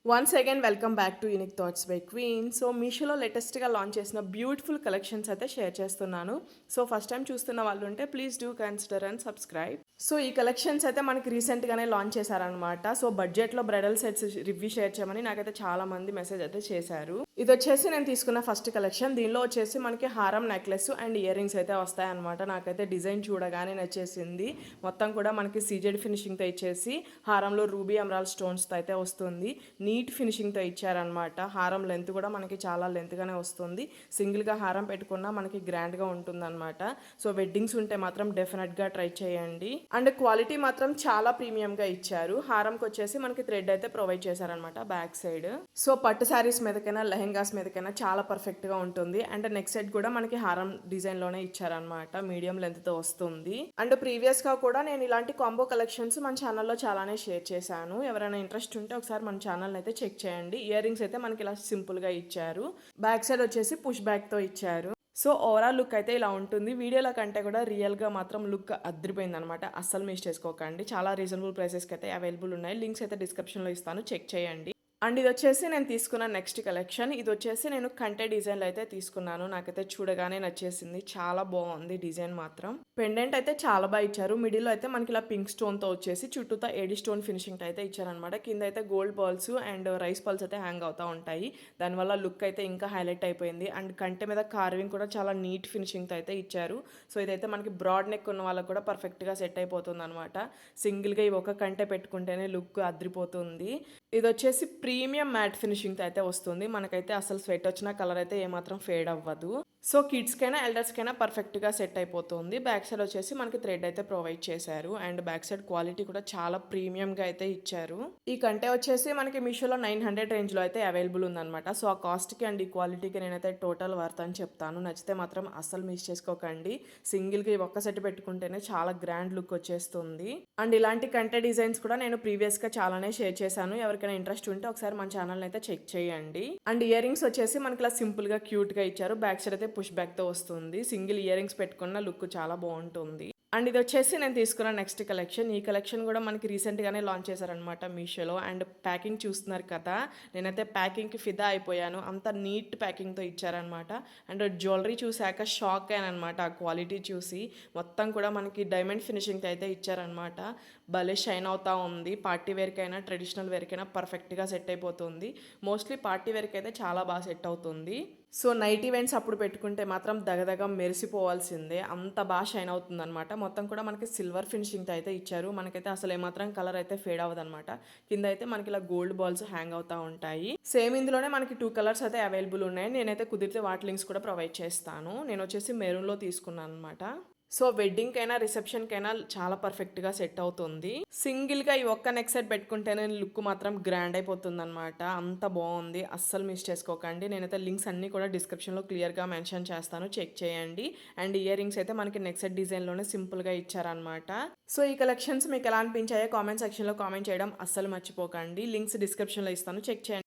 Once again welcome back to unique thoughts by queen. So మీషోలో లేటెస్ట్గా launch చేసిన beautiful collections అయితే share చేస్తున్నాను. సో ఫస్ట్ టైం చూస్తున్న వాళ్ళు ఉంటే please do consider and subscribe. So ఈ కలెక్షన్స్ అయితే మనకి రీసెంట్గానే లాంచ్ చేశారనమాట. సో బడ్జెట్లో బ్రైడల్ సెట్స్ రివ్యూ షేర్ చేయమని నాకైతే చాలా మంది మెసేజ్ అయితే చేశారు. ఇది వచ్చేసి నేను తీసుకున్న ఫస్ట్ కలెక్షన్. దీనిలో వచ్చేసి మనకి హారం, నెక్లెస్ అండ్ ఇయర్ రింగ్స్ అయితే వస్తాయన్నమాట. నాకైతే డిజైన్ చూడగానే నచ్చేసింది. మొత్తం కూడా మనకి సీజెడ్ ఫినిషింగ్తో ఇచ్చేసి హారంలో రూబీ ఎమరాల్డ్ స్టోన్స్తో అయితే వస్తుంది. నీట్ ఫినిషింగ్తో ఇచ్చారనమాట. హారం లెంత్ కూడా మనకి చాలా లెంత్గానే వస్తుంది. సింగిల్గా హారం పెట్టుకున్నా మనకి గ్రాండ్గా ఉంటుందన్నమాట. సో వెడ్డింగ్స్ ఉంటే మాత్రం డెఫినెట్గా ట్రై చేయండి. అండ్ క్వాలిటీ మాత్రం చాలా ప్రీమియంగా ఇచ్చారు. హారంకి వచ్చేసి మనకి థ్రెడ్ అయితే ప్రొవైడ్ చేశారనమాట బ్యాక్ సైడ్. సో పట్టు శారీస్ మీదకైనా లెహెంగాస్ మీదకైనా చాలా పర్ఫెక్ట్గా ఉంటుంది. అండ్ నెక్స్ట్ సైడ్ కూడా మనకి హారం డిజైన్లోనే ఇచ్చారనమాట. మీడియం లెంత్తో వస్తుంది. అండ్ ప్రీవియస్గా కూడా నేను ఇలాంటి కాంబో కలెక్షన్స్ మన ఛానల్లో చాలానే షేర్ చేశాను. ఎవరైనా ఇంట్రెస్ట్ ఉంటే ఒకసారి మన ఛానల్ అయితే చెక్ చేయండి. ఇయర్ రింగ్స్ అయితే మనకి ఇలా సింపుల్గా ఇచ్చారు. బ్యాక్ సైడ్ వచ్చేసి పుష్ బ్యాక్తో ఇచ్చారు. సో ఓవరాల్ లుక్ అయితే ఇలా ఉంటుంది. వీడియోల కంటే కూడా రియల్గా మాత్రం లుక్ అదిరిపోయింది అనమాట. అస్సలు మిస్ చేసుకోకండి. చాలా రీజనబుల్ ప్రైసెస్కి అయితే అవైలబుల్ ఉన్నాయి. లింక్స్ అయితే డిస్క్రిప్షన్లో ఇస్తాను, చెక్ చేయండి. అండ్ ఇది వచ్చేసి నేను తీసుకున్న నెక్స్ట్ కలెక్షన్. ఇది వచ్చేసి నేను కంటే డిజైన్లో అయితే తీసుకున్నాను. నాకైతే చూడగానే నచ్చేసింది. చాలా బాగుంది డిజైన్ మాత్రం. పెండెంట్ అయితే చాలా బాగా ఇచ్చారు. మిడిల్లో అయితే మనకి ఇలా పింక్ స్టోన్తో వచ్చేసి చుట్టూతో ఏడి స్టోన్ ఫినిషింగ్ అయితే ఇచ్చారనమాట. కింద అయితే gold pearls and rice pearls అయితే హ్యాంగ్ అవుతూ ఉంటాయి. దానివల్ల లుక్ అయితే ఇంకా హైలైట్ అయిపోయింది. అండ్ కంటె మీద కార్వింగ్ కూడా చాలా నీట్ ఫినిషింగ్తో అయితే ఇచ్చారు. సో ఇదైతే మనకి బ్రాడ్ నెక్ ఉన్న వాళ్ళకి కూడా పర్ఫెక్ట్గా సెట్ అయిపోతుంది అనమాట. సింగిల్గా ఈ ఒక కంటె పెట్టుకుంటేనే లుక్ అదిరిపోతుంది. ఇది వచ్చేసి ప్రీమియం మ్యాట్ ఫినిషింగ్తో అయితే వస్తుంది. మనకైతే అసలు స్వెట్ వచ్చిన కలర్ అయితే ఏమాత్రం ఫేడ్ అవ్వదు. సో కిడ్స్కైనా ఎల్డర్స్కైనా పర్ఫెక్ట్గా సెట్ అయిపోతుంది. బ్యాక్ సైడ్ వచ్చేసి మనకి థ్రెడ్ అయితే ప్రొవైడ్ చేశారు. అండ్ బ్యాక్ సైడ్ క్వాలిటీ కూడా చాలా ప్రీమియంగా అయితే ఇచ్చారు. ఈ కంటే వచ్చేసి మనకి మీషోలో 900 రేంజ్లో అయితే అవైలబుల్ ఉందన్నమాట. సో ఆ కాస్ట్కి అండ్ ఈ క్వాలిటీకి నేనైతే టోటల్ వర్త్ అని చెప్తాను. నచ్చితే మాత్రం అస్సలు మిస్ చేసుకోకండి. సింగిల్గా ఈ ఒక్క సెట్ పెట్టుకుంటేనే చాలా గ్రాండ్ లుక్ వచ్చేస్తుంది. అండ్ ఇలాంటి కంటే డిజైన్స్ కూడా నేను ప్రీవియస్గా చాలానే షేర్ చేశాను. ఎవరికైనా ఇంట్రెస్ట్ ఉంటే ఒకసారి మన ఛానల్ అయితే చెక్ చేయండి. అండ్ ఇయర్ రింగ్స్ వచ్చేసి మనకి ఇలా సింపుల్గా క్యూట్గా ఇచ్చారు. బ్యాక్ సైడ్ అయితే పుష్ బ్యాక్తో వస్తుంది. సింగిల్ ఇయర్ రింగ్స్ పెట్టుకున్న లుక్ చాలా బాగుంటుంది. అండ్ ఇది వచ్చేసి నేను తీసుకున్న నెక్స్ట్ కలెక్షన్. ఈ కలెక్షన్ కూడా మనకి రీసెంట్గానే లాంచ్ చేశారనమాట మీషోలో. అండ్ ప్యాకింగ్ చూస్తున్నారు కదా, నేనైతే ప్యాకింగ్కి ఫిదా అయిపోయాను. అంత నీట్ ప్యాకింగ్తో ఇచ్చారనమాట. అండ్ జ్యువెలరీ చూశాక షాక్ అయ్యాను అనమాట. ఆ క్వాలిటీ చూసి మొత్తం కూడా మనకి డైమండ్ ఫినిషింగ్తో అయితే ఇచ్చారనమాట. భలే షైన్ అవుతా ఉంది. పార్టీ వేర్కైనా ట్రెడిషనల్ వేర్కైనా పర్ఫెక్ట్గా సెట్ అయిపోతుంది. మోస్ట్లీ పార్టీ వేర్కి అయితే చాలా బాగా సెట్ అవుతుంది. సో నైట్ ఈవెంట్స్ అప్పుడు పెట్టుకుంటే మాత్రం దగదగ మెరిసిపోవాల్సిందే, అంత బాగా షైన్ అవుతుంది అనమాట. మొత్తం కూడా మనకి సిల్వర్ ఫినిషింగ్తో అయితే ఇచ్చారు. మనకైతే అసలు ఏమాత్రం కలర్ అయితే ఫేడ్ అవ్వదు అనమాట. కింద అయితే మనకి ఇలా గోల్డ్ బాల్స్ హ్యాంగ్ అవుతూ ఉంటాయి. సేమ్ ఇందులోనే మనకి 2 కలర్స్ అయితే అవైలబుల్ ఉన్నాయి. నేనైతే కుదిరితే వాటి లింక్స్ కూడా ప్రొవైడ్ చేస్తాను. నేను వచ్చేసి మెరూన్లో తీసుకున్నాను అనమాట. సో వెడ్డింగ్కైనా రిసెప్షన్కైనా చాలా పర్ఫెక్ట్గా సెట్ అవుతుంది. సింగిల్గా ఈ ఒక్క నెక్ సెట్ పెట్టుకుంటేనే లుక్ మాత్రం గ్రాండ్ అయిపోతుంది అనమాట. అంత బాగుంది, అస్సలు మిస్ చేసుకోకండి. నేనైతే లింక్స్ అన్నీ కూడా డిస్క్రిప్షన్లో క్లియర్గా మెన్షన్ చేస్తాను, చెక్ చేయండి. అండ్ ఇయర్ రింగ్స్ అయితే మనకి నెక్ సెట్ డిజైన్లోనే సింపుల్గా ఇచ్చారనమాట. సో ఈ కలెక్షన్స్ మీకు ఎలా అనిపించాయో కామెంట్ సెక్షన్లో కామెంట్ చేయడం అస్సలు మర్చిపోకండి. లింక్స్ డిస్క్రిప్షన్లో ఇస్తాను, చెక్ చేయండి.